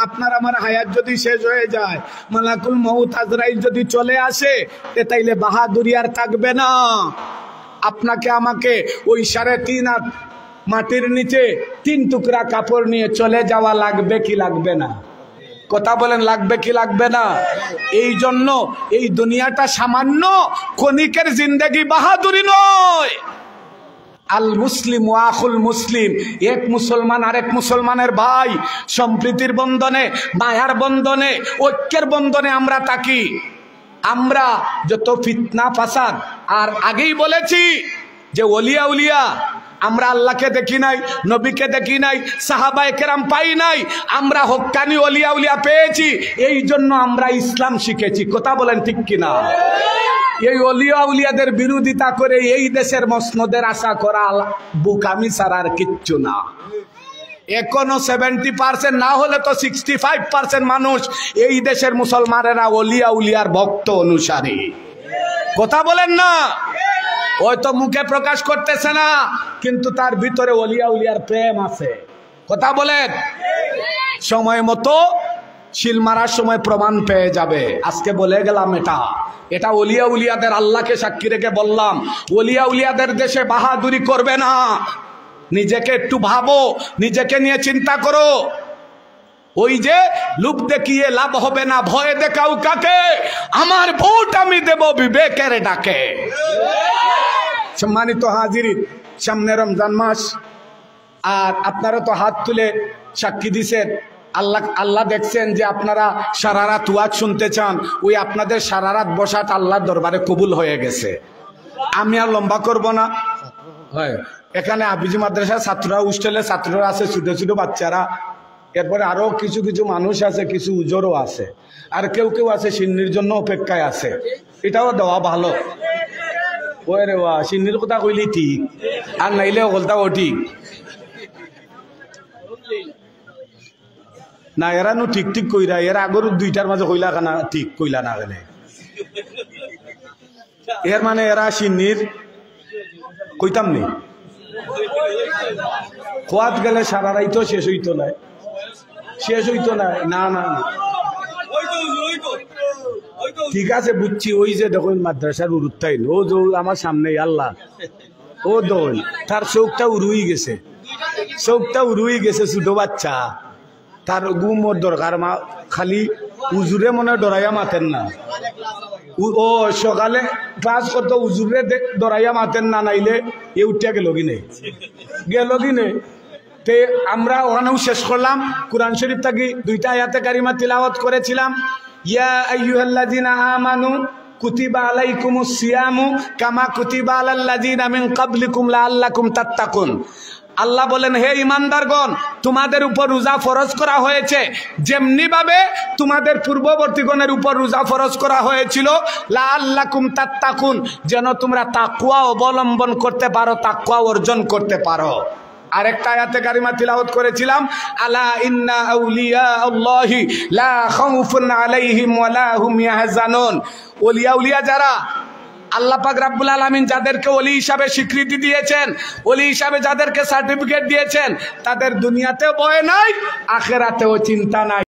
আপনার আমার হায়াত যদি শেষ হয়ে যায়, মালাকুল মউত আজরাইল যদি চলে আসে, তাইলে বাহাদুরি আর থাকবে না। আপনাকে আমাকে ওই 3.5 হাত মাটির নিচে 3 টুকরা কাপড় নিয়ে চলে যাওয়া লাগবে কি লাগবে না? কথা বলেন, লাগবে কি লাগবে না? এই জন্য এই দুনিয়াটা সামান্য ক্ষণিকের জিন্দেগি, বাহাদুরি নয়। আল মুসলিম ওয়া আখুল মুসলিম, এক মুসলমান আরেক মুসলমানের ভাই, সম্প্রীতির বন্ধনে, মায়ার বন্ধনে, ঐক্যের বন্ধনে আমরা থাকি। আমরা যত ফিতনা ফাসাদ, আর আগেই বলেছি যে ওলিয়া উলিয়া, আমরা আল্লাহকে দেখি নাই, নবীকে দেখি নাই, সাহাবায়ে কেরাম পাই নাই, আমরা হক্কানি ওলিয়া উলিয়া পেয়েছি। এই জন্য আমরা ইসলাম শিখেছি। কথা বলেন ঠিক কিনা? এই ওলিয়া উলিয়াদের বিরোধিতা করে এই দেশের মসনদের আশা করা বুকামি ছাড়া আর কিচ্ছু না। এখনো 70% না হলে তো 65% মানুষ এই দেশের মুসলমানেরা ওলিয়া উলিয়ার ভক্ত অনুসারী। কথা বলেন না? হয়তো মুখে প্রকাশ করতেছে না, কিন্তু তার ভিতরে ওলিয়া উলিয়ার প্রেম আছে। কথা বলেন? সময় মতো শিল মারার সময় প্রমাণ পেয়ে যাবে। আজকে বলে গেলাম এটা ওলিয়া উলিয়াদের, আল্লাহকে সাক্ষী রেখে বললাম, ওলিয়া উলিয়াদের দেশে বাহাদুরি করবে না। নিজেকে একটু ভাবো, নিজেকে নিয়ে চিন্তা করো। ওই যে লোক দেখিয়ে লাভ হবে না, ভয় দেখাও কাকে, আমার ভোট আমি দেব বিবেকের ডাকে। সম্মানিত হাজিরিন, সামনে রমজান মাস, আর আপনারা তো হাত তুলে সাক্ষী দিছেন। আল্লাহ দেখছেন যে আপনারা সারা রাত ওয়াজ শুনতে চান, ওই আপনাদের সারা রাত বসাটা আল্লাহর দরবারে কবুল হয়ে গেছে। আমি আর লম্বা করব না। হয় এখানে আবিজি মাদ্রাসার ছাত্ররা, হোস্টেলের ছাত্ররা আছে, ছোট ছোট বাচ্চারা, এরপরে আরো কিছু কিছু মানুষ আছে, কিছু উজোরও আছে, আর কেউ কেউ আছে সিন্নির জন্য অপেক্ষায় আছে। এটাও দেওয়া ভালো। ওই রে ওয়া, সিন্নির কথা কইলি ঠিক, আর নাইলে ওগলটাও ঠিক না। এরা নো ঠিক ঠিক কইরা, এরা আগর 2টার মাঝে কইলা খানা ঠিক কইলা না গেলে, এর মানে এরা সিন্নির কইতাম নেই। খোয়াত গেলে সারা রাইতো শেষ হইতো না, শেষ হইতো না। না না ঠিক আছে, বুঝছি। ওই যে দেখুন মাদ্রাসার উরুত্তাইন, ও যে আমার সামনে আল্লাহ, ও দোল, তার চোখটা উড়ুই গেছে, চোখটা উড়ুই গেছে। ছোট বাচ্চা, তার গুমর দরকার, মা খালি উজুরে মনে ডরাইয়া মাতেন না। ও সকালে ক্লাস করতো, উজুরে ডরাইয়া মাতেন না, নাইলে এ উঠিয়া গেল কিনে। তে আমরা ওখানেও শেষ করলাম। কুরআন শরীফ থেকে 2টা আয়াতে কারিমা তিলাওয়াত করেছিলাম। ইয়া আইয়ুহাল্লাযিনা আমানু কুতিবা আলাইকুমুস সিয়ামু কামা কুতিবা আলাল লাযিনা মিন ক্বাবলিকুম লাআল্লাকুম তাত্তাকুন। আল্লাহ বলেন, হে ইমানদারগণ, তোমাদের উপর রোজা ফরজ করা হয়েছে যেমনি ভাবে তোমাদের পূর্ববর্তীগণের উপর রোজা ফরজ করা হয়েছিল, লাআল্লাকুম তাত্তাকুন, যেন তোমরা তাকওয়া অবলম্বন করতে পারো, তাকওয়া অর্জন করতে পারো। আরেকটা আয়াতে কারিমা তিলাওয়াত করেছিলাম, আলা ইন্না আউলিয়া আল্লাহি লা খাউফুন আলাইহিম ওয়া লা হুম ইয়াহজানুন। ওলিয়া উলিয়া যারা, আল্লাহ পাক রব্বুল আলামিন যাদেরকে ওলি হিসাবে স্বীকৃতি দিয়েছেন, ওলি হিসাবে যাদেরকে সার্টিফিকেট দিয়েছেন, তাদের দুনিয়াতেও ভয় নাই, আখিরাতেও চিন্তা নাই।